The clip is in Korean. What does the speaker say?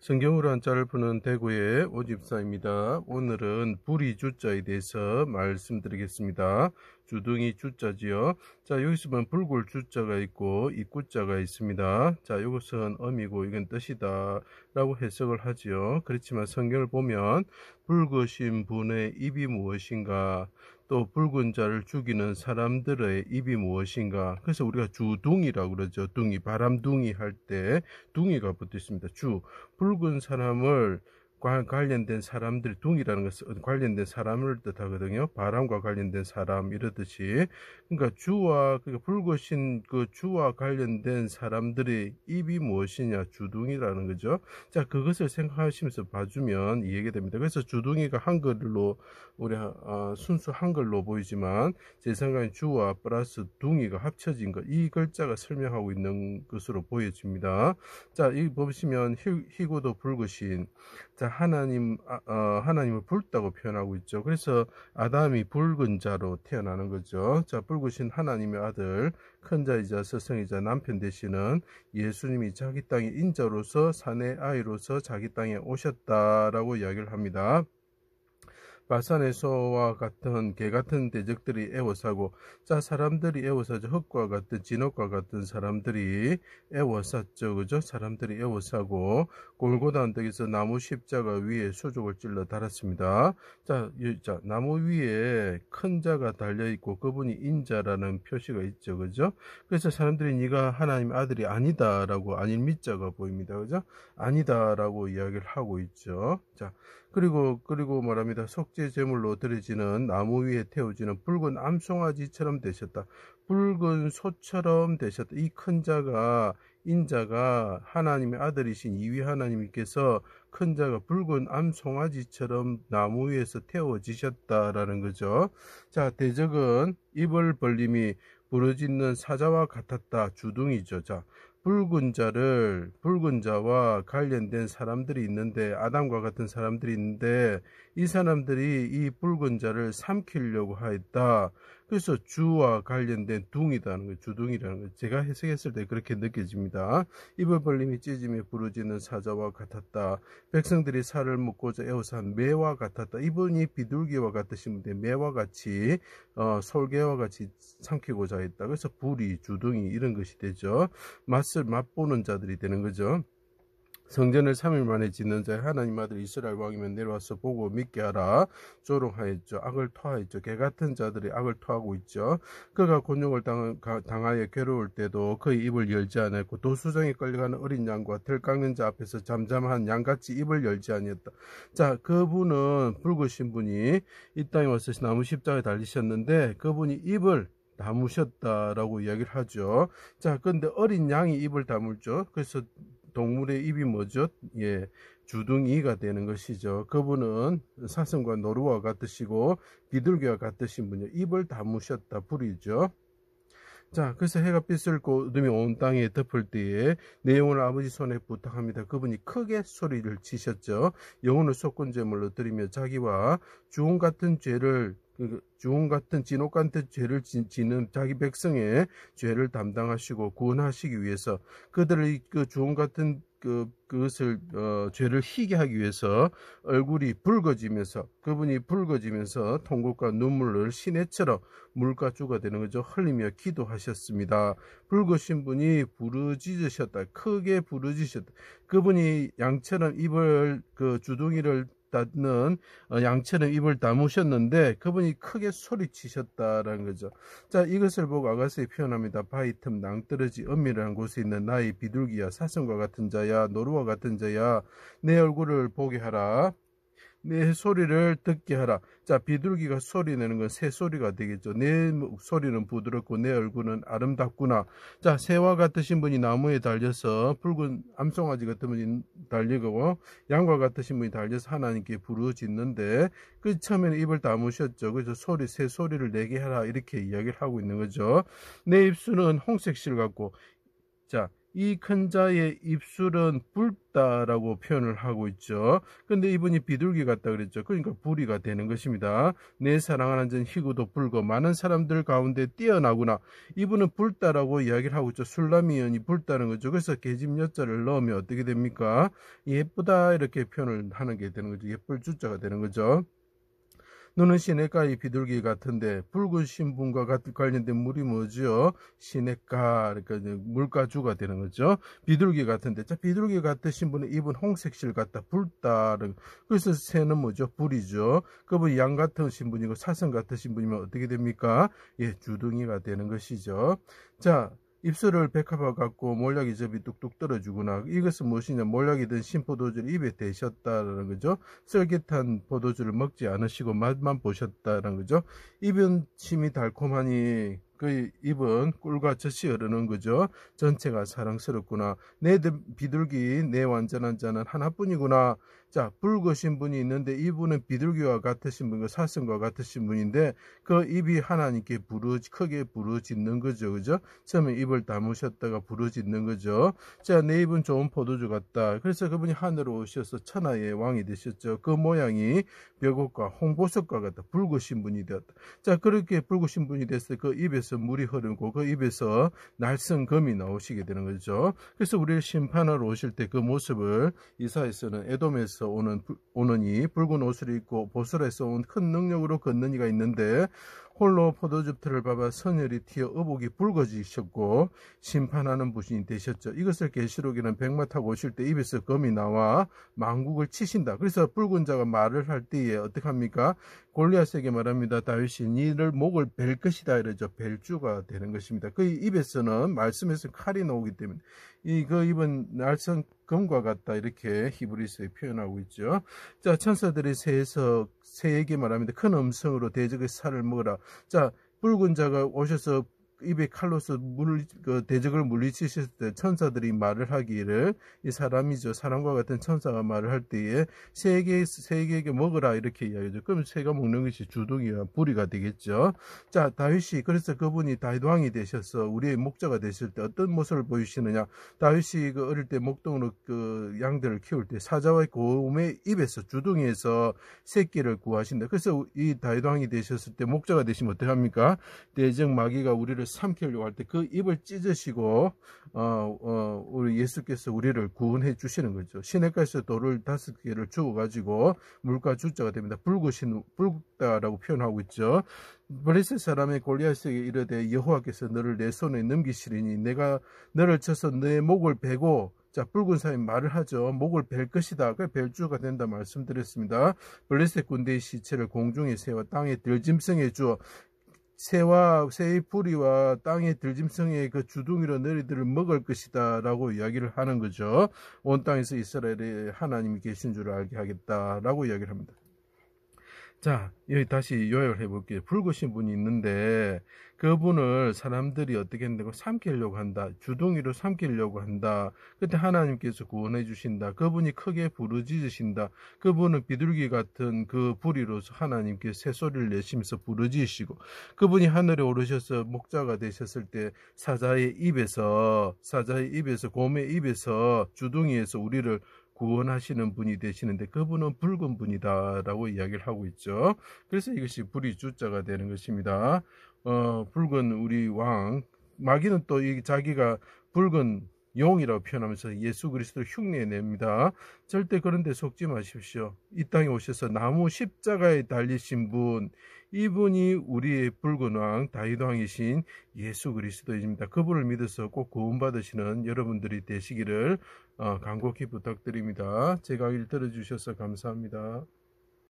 성경으로 한자를 푸는 대구의 오집사입니다. 오늘은 불이 주자에 대해서 말씀드리겠습니다. 주둥이 주자지요. 자, 여기서 보면 불굴 주자가 있고 입구자가 있습니다. 자, 이것은 어미고 이건 뜻이다 라고 해석을 하지요. 그렇지만 성경을 보면 붉으신 분의 입이 무엇인가, 또 붉은 자를 죽이는 사람들의 입이 무엇인가. 그래서 우리가 주둥이라고 그러죠. 둥이, 바람둥이 할 때 둥이가 붙어 있습니다. 붉은 사람을 관련된 사람들이, 둥이라는 것은 관련된 사람을 뜻하거든요. 바람과 관련된 사람 이러듯이. 그러니까 그러니까 붉으신 그 주와 관련된 사람들의 입이 무엇이냐, 주둥이라는 거죠. 자, 그것을 생각하시면서 봐주면 이해가 됩니다. 그래서 주둥이가 한글로 우리 순수 한글로 보이지만 제 생각엔 주와 플러스 둥이가 합쳐진 것, 이 글자가 설명하고 있는 것으로 보여집니다. 자, 이 보시면 희고도 붉으신, 자, 하나님을 붉다고 표현하고 있죠. 그래서 아담이 붉은 자로 태어나는 거죠. 자, 붉으신 하나님의 아들, 큰 자이자 스승이자 남편 되시는 예수님이 자기 땅의 인자로서 사내 아이로서 자기 땅에 오셨다라고 이야기를 합니다. 바산의 소와 같은 개 같은 대적들이 애워싸고, 자, 사람들이 애워싸죠. 흙과 같은 진흙과 같은 사람들이 애워쌌죠. 그죠? 사람들이 애워싸고 골고다 언덕에서 나무 십자가 위에 수족을 찔러 달았습니다. 자, 나무 위에 큰 자가 달려 있고 그분이 인자라는 표시가 있죠. 그죠? 그래서 사람들이 네가 하나님의 아들이 아니다라고, 아닐 밑자가 보입니다. 그죠? 아니다라고 이야기를 하고 있죠. 자, 그리고 말합니다. 속죄 제물로 드려지는 나무 위에 태워지는 붉은 암송아지처럼 되셨다. 붉은 소처럼 되셨다. 이 큰 자가, 인자가 하나님의 아들이신 이위 하나님께서 큰 자가 붉은 암송아지처럼 나무 위에서 태워지셨다라는 거죠. 자, 대적은 입을 벌림이 부르짖는 사자와 같았다. 주둥이죠. 자, 붉은 자와 관련된 사람들이 있는데, 아담과 같은 사람들이 있는데, 이 사람들이 이 붉은 자를 삼키려고 하였다. 그래서 주와 관련된 둥이라는 거, 주둥이라는 거, 제가 해석했을 때 그렇게 느껴집니다. 입을 벌림이 찢으며 부르짖는 사자와 같았다. 백성들이 살을 묻고자 애워싼 매와 같았다. 이분이 비둘기와 같으신 분인데 매와 같이 솔개와 같이 삼키고자 했다. 그래서 불이, 주둥이 이런 것이 되죠. 맛을 맛보는 자들이 되는 거죠. 성전을 3일 만에 짓는 자의 하나님 아들 이스라엘 왕이면 내려와서 보고 믿게 하라. 조롱하였죠. 악을 토하였죠. 개같은 자들이 악을 토하고 있죠. 그가 곤욕을 당하여 괴로울 때도 그의 입을 열지 않았고, 도수장에 끌려가는 어린 양과 털 깎는 자 앞에서 잠잠한 양같이 입을 열지 아니었다. 자, 그분은, 붉으신 분이 이 땅에 와서 나무 십자가에 달리셨는데 그분이 입을 다무셨다라고 이야기를 하죠. 자, 근데 어린 양이 입을 다물죠. 그래서 동물의 입이 뭐죠? 예, 주둥이가 되는 것이죠. 그분은 사슴과 노루와 같으시고 비둘기와 같으신 분이요. 입을 다무셨다. 불이죠. 자, 그래서 해가 빛을 어둠이 온 땅에 덮을 때에 내 영혼을 아버지 손에 부탁합니다. 그분이 크게 소리를 치셨죠. 영혼을 속건제물로 드리며 자기와 주홍 같은 진옥 같은 죄를 지는 자기 백성의 죄를 담당하시고 구원하시기 위해서, 그들의 그 주홍 같은 그것을 죄를 희게 하기 위해서 얼굴이 붉어지면서, 그분이 붉어지면서 통곡과 눈물을 시내처럼 물가주가 되는 거죠. 흘리며 기도하셨습니다. 붉으신 분이 부르짖으셨다. 크게 부르짖으셨다. 그분이 양처럼 입을, 주둥이를 닫는 양처럼 입을 다무셨는데 그분이 크게 소리치셨다라는 거죠. 자, 이것을 보고 아가서에 표현합니다. 바위 틈 낭떠러지 은밀한 곳에 있는 나의 비둘기야, 사슴과 같은 자야, 노루와 같은 자야, 내 얼굴을 보게 하라. 내 소리를 듣게 하라. 자, 비둘기가 소리 내는 건 새 소리가 되겠죠. 내 소리는 부드럽고 내 얼굴은 아름답구나. 자, 새와 같으신 분이 나무에 달려서, 붉은 암송아지 같은 분이 달리고 양과 같으신 분이 달려서 하나님께 부르짖는데, 그 처음에는 입을 다무셨죠. 그래서 새 소리를 내게 하라 이렇게 이야기를 하고 있는 거죠. 내 입술은 홍색 실 같고, 자, 이 큰 자의 입술은 붉다라고 표현을 하고 있죠. 근데 이분이 비둘기 같다 그랬죠. 그러니까 불의가 되는 것입니다. 내 사랑하는 자는 희구도 붉고 많은 사람들 가운데 뛰어나구나. 이분은 붉다라고 이야기를 하고 있죠. 술라미언이 붉다는 거죠. 그래서 계집 여자를 넣으면 어떻게 됩니까? 예쁘다 이렇게 표현을 하는 게 되는 거죠. 예쁠 주자가 되는 거죠. 너는 시냇가의 비둘기 같은데 붉은 신분과 관련된 물이 뭐죠? 시냇가, 그러니까 물가주가 되는 거죠. 비둘기 같은데, 자, 비둘기 같으신 분은 입은 홍색실 같다, 붉다. 그래서 새는 뭐죠? 불이죠. 그분 양 같으신 분이고 사슴 같으신 분이면 어떻게 됩니까? 예, 주둥이가 되는 것이죠. 자, 입술을 백합화 같고 몰약이 접이 뚝뚝 떨어지구나. 이것은 무엇이냐? 몰약이 든 신포도주를 입에 대셨다라는 거죠. 썰깃한 포도주를 먹지 않으시고 맛만 보셨다는 거죠. 입은 침이 달콤하니 그 입은 꿀과 젖이 흐르는 거죠. 전체가 사랑스럽구나. 내 비둘기 내 완전한 자는 하나뿐이구나. 자, 붉으신 분이 있는데 이분은 비둘기와 같으신 분과 사슴과 같으신 분인데 그 입이 하나님께 크게 부르짖는 거죠. 그죠? 처음에 입을 다무셨다가 부르짖는 거죠. 자, 내 입은 좋은 포도주 같다. 그래서 그분이 하늘로 오셔서 천하의 왕이 되셨죠. 그 모양이 벽옥과 홍보석과 같다. 붉으신 분이 되었다. 자, 그렇게 붉으신 분이 됐을 때 그 입에서 물이 흐르고 그 입에서 날성검이 나오시게 되는 거죠. 그래서 우리를 심판하러 오실 때 그 모습을 이사야서는 에돔에서 오느니 붉은 옷을 입고 보슬에서 온 큰 능력으로 걷는 이가 있는데 홀로 포도즙 틀을 밟아 선혈이 튀어 의복이 붉어지셨고 심판하는 분이 되셨죠. 이것을 계시록에는 백마 타고 오실 때 입에서 검이 나와 망국을 치신다. 그래서 붉은 자가 말을 할 때에 어떻게 합니까? 골리앗에게 말합니다. 다윗이 니를 목을 벨 것이다 이러죠. 벨주가 되는 것입니다. 그 입에서는 말씀에서 칼이 나오기 때문에 그 입은 날선 검과 같다 이렇게 히브리서에 표현하고 있죠. 자, 천사들이 새에게 말합니다. 큰 음성으로 대적의 살을 먹으라. 자, 붉은 자가 오셔서 입에 칼로서 대적을 물리치셨을 때 천사들이 말을 하기를 이 사람이죠. 사람과 같은 천사가 말을 할 때에 새에게 먹으라 이렇게 이야기하죠. 그럼 새가 먹는 것이 주둥이와 부리가 되겠죠. 자, 다윗이 그래서 그분이 다윗 왕이 되셔서 우리의 목자가 되실 때 어떤 모습을 보이시느냐? 다윗이 그 어릴 때 목동으로 그 양들을 키울 때 사자와 곰의 입에서 주둥이에서 새끼를 구하신다. 그래서 이 다윗 왕이 되셨을 때 목자가 되시면 어떻게 합니까? 대적 마귀가 우리를 삼키려고 할 때 그 입을 찢으시고 우리 예수께서 우리를 구원해 주시는 거죠. 시냇가에서 돌을 5개를 주어가지고 물가 주자가 됩니다. 붉다라고 표현하고 있죠. 블레셋 사람의 골리앗에게 이르되 여호와께서 너를 내 손에 넘기시리니 내가 너를 쳐서 내 목을 베고 자, 붉은 사람이 말을 하죠. 목을 벨 것이다. 그 벨주가 된다 말씀드렸습니다. 블레셋 군대의 시체를 공중의 새와 땅의 들짐승에 주어 새의 뿌리와 땅의 들짐승의 그 주둥이로 너희들을 먹을 것이다 라고 이야기를 하는 거죠. 온 땅에서 이스라엘에 하나님이 계신 줄 알게 하겠다라고 이야기를 합니다. 자, 여기 다시 요약을 해볼게요. 붉으신 분이 있는데 그분을 사람들이 어떻게 한다고 삼키려고 한다. 주둥이로 삼키려고 한다. 그때 하나님께서 구원해 주신다. 그분이 크게 부르짖으신다. 그분은 비둘기 같은 그 부리로서 하나님께 새소리를 내시면서 부르짖으시고 그분이 하늘에 오르셔서 목자가 되셨을 때 사자의 입에서 곰의 입에서 주둥이에서 우리를 구원하시는 분이 되시는데 그분은 붉은 분이다라고 이야기를 하고 있죠. 그래서 이것이 불이 주자가 되는 것입니다. 붉은 우리 왕 마귀는 또 자기가 붉은 용이라고 표현하면서 예수 그리스도를 흉내냅니다. 절대 그런 데 속지 마십시오. 이 땅에 오셔서 나무 십자가에 달리신 분, 이분이 우리의 붉은 왕 다윗 왕이신 예수 그리스도입니다. 그분을 믿어서 꼭 구원받으시는 여러분들이 되시기를 간곡히 부탁드립니다. 제 강의를 들어주셔서 감사합니다.